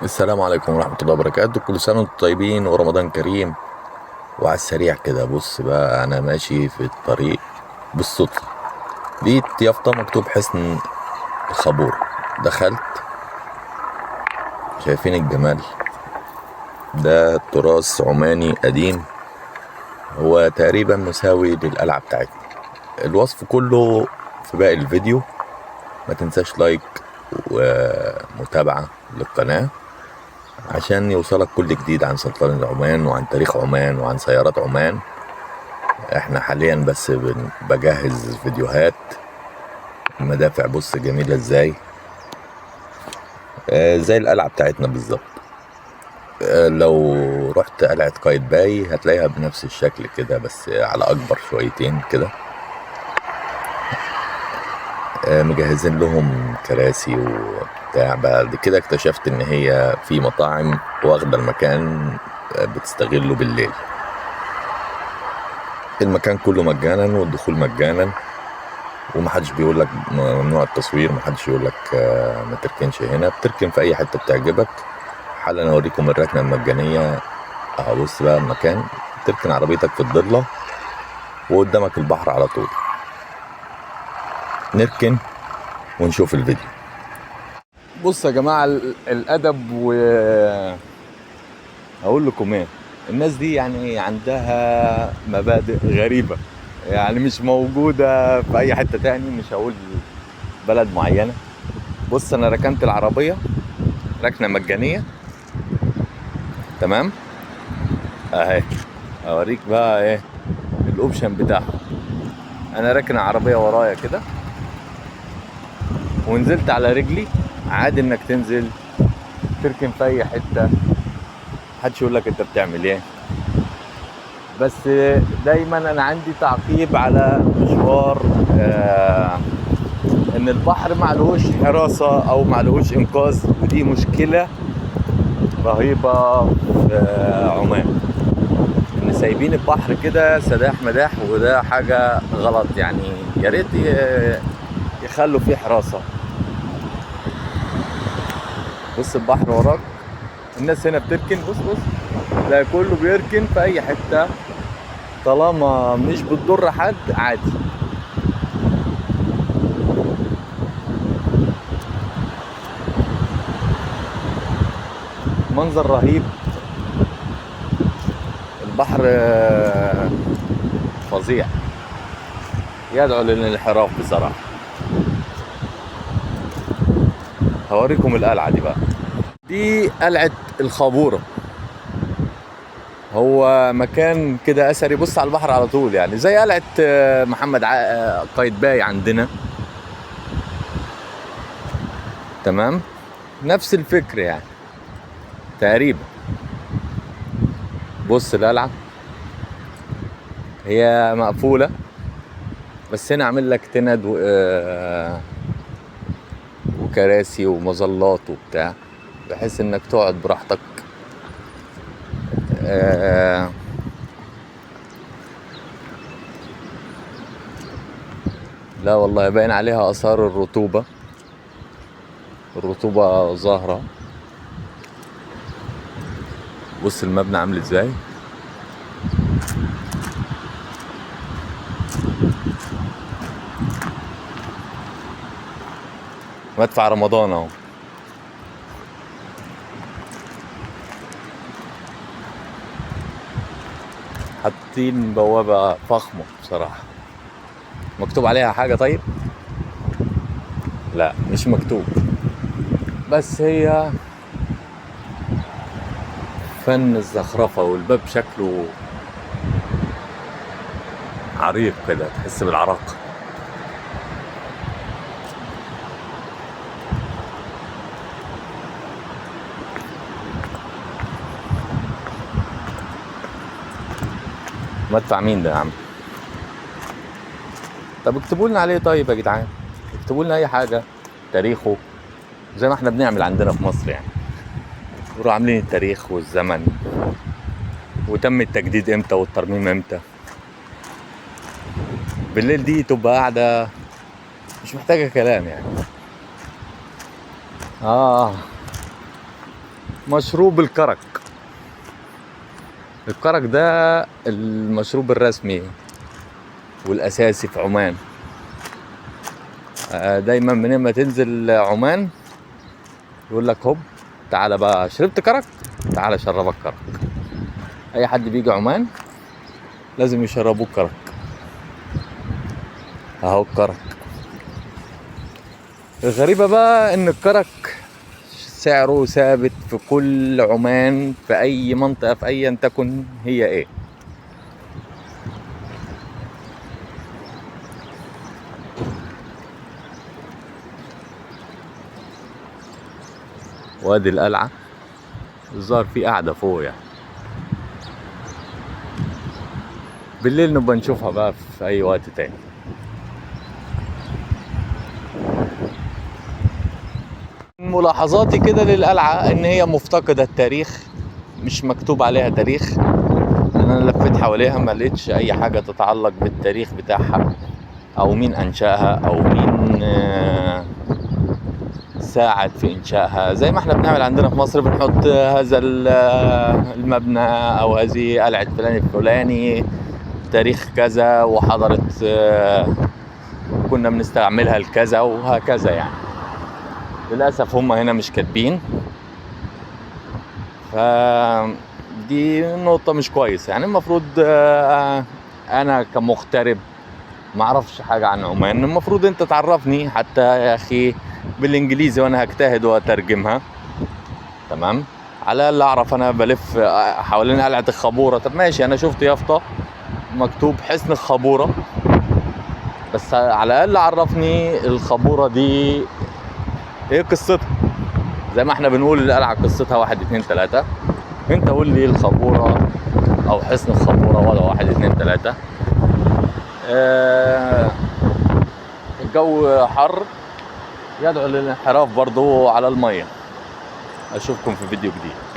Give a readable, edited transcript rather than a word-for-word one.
السلام عليكم ورحمة الله وبركاته. كل سنة وانتم طيبين ورمضان كريم. وعلى السريع كده، بص بقى، أنا ماشي في الطريق بالصدفة لقيت يافطة مكتوب حصن الخابور. دخلت، شايفين الجمال ده؟ تراث عماني قديم، هو تقريبا مساوي للقلعة بتاعتنا. الوصف كله في باقي الفيديو. ما تنساش لايك ومتابعة للقناة عشان يوصلك كل جديد عن سلطنة عمان وعن تاريخ عمان وعن سيارات عمان. احنا حاليا بس بجهز فيديوهات المدافع. بص جميلة ازاي، زي القلعة بتاعتنا بالظبط. لو رحت قلعة قايتباي هتلاقيها بنفس الشكل كده، بس على اكبر شويتين كده. مجهزين لهم كراسي وبتاع. بعد كده اكتشفت ان هي في مطاعم واخدة المكان، بتستغله بالليل. المكان كله مجانا والدخول مجانا، ومحدش بيقول لك ممنوع التصوير، محدش يقول لك ما تركنش هنا. بتركن في اي حته بتعجبك. حالا اوريكم الركنه المجانيه. اهو بص بقى المكان، تركن عربيتك في الضله وقدامك البحر على طول. نركن ونشوف الفيديو. بص يا جماعه، الادب و اقول لكم ايه، الناس دي يعني عندها مبادئ غريبه، يعني مش موجوده في اي حته تاني. مش هقول بلد معينه. بص انا ركنت العربيه ركنه مجانيه، تمام اهي. اوريك بقى ايه الاوبشن بتاعها. انا راكن عربيه ورايا كده ونزلت على رجلي. عادي انك تنزل تركن في اي حته، محدش يقول لك انت بتعمل ايه. بس دايما انا عندي تعقيب على مشوار، ان البحر معلهوش حراسه او معلهوش انقاذ، ودي مشكله رهيبه في عمان. ان سايبين البحر كده سداح مداح، وده حاجه غلط. يعني يا ريت يخلوا فيه حراسه. بص البحر وراك، الناس هنا بتركن. بص بص، ده كله بيركن في اي حته طالما مش بتضر حد، عادي. منظر رهيب. البحر فظيع، يدعو للانحراف بصراحه. هوريكم القلعه دي بقى. دي قلعه الخابوره. هو مكان كده اثري، بص على البحر على طول، يعني زي قلعه محمد قايتباي عندنا، تمام. نفس الفكر يعني تقريبا. بص القلعه هي مقفوله، بس هنا عامل لك تند وكراسي ومظلات وبتاع، بحيث انك تقعد براحتك. آه، لا والله باين عليها اثار الرطوبه. الرطوبه ظاهره. بص المبنى عامل ازاي. مدفع رمضان اهو. حاطين بوابه فخمه بصراحه. مكتوب عليها حاجه؟ طيب لا مش مكتوب، بس هي فن الزخرفه. والباب شكله عريق كده، تحس بالعراقه. مدفع مين ده يا عم؟ طب اكتبوا لنا عليه طيب يا جدعان، اكتبوا لنا اي حاجه، تاريخه، زي ما احنا بنعمل عندنا في مصر يعني. يروحوا عاملين التاريخ والزمن، وتم التجديد امتى والترميم امتى. بالليل دي تبقى قاعده مش محتاجه كلام يعني. اه مشروب الكرك. الكرك ده المشروب الرسمي والاساسي في عمان. دايما من ما تنزل عمان يقول لك هوب تعالى بقى، شربت كرك؟ تعالى شربك كرك. اي حد بيجي عمان لازم يشربوه كرك. اهو الكرك. الغريبة بقى ان الكرك سعره ثابت في كل عمان، في اي منطقة في ايا تكن هي ايه. وادي القلعة الظاهر في قاعدة فوق يعني. بالليل نبقى نشوفها بقى في اي وقت تاني. ملاحظاتي كده للقلعة ان هي مفتقدة التاريخ، مش مكتوب عليها تاريخ. انا لفيت حواليها ما لقيتش اي حاجة تتعلق بالتاريخ بتاعها، او مين انشأها، او مين ساعد في انشائها. زي ما احنا بنعمل عندنا في مصر، بنحط هذا المبنى او هذه قلعة فلان الفلاني تاريخ كذا، وحضرت كنا بنستعملها لكذا وهكذا يعني. للأسف هم هنا مش كاتبين، فدي نقطة مش كويسة يعني. المفروض أنا كمغترب معرفش حاجة عن عمان، المفروض أنت تعرفني حتى يا أخي بالإنجليزي، وأنا هجتهد وأترجمها تمام. على الأقل أعرف. أنا بلف حوالين قلعة الخابورة، طب ماشي أنا شفت يافطة مكتوب حصن الخابورة، بس على الأقل عرفني الخابورة دي ايه قصتها. زي ما احنا بنقول القلعة قصتها 1 2 3، انت قول لي الخابورة او حصن الخابورة ولا 1 2 3. الجو حر يدعو للانحراف برضو على المية. اشوفكم في فيديو جديد.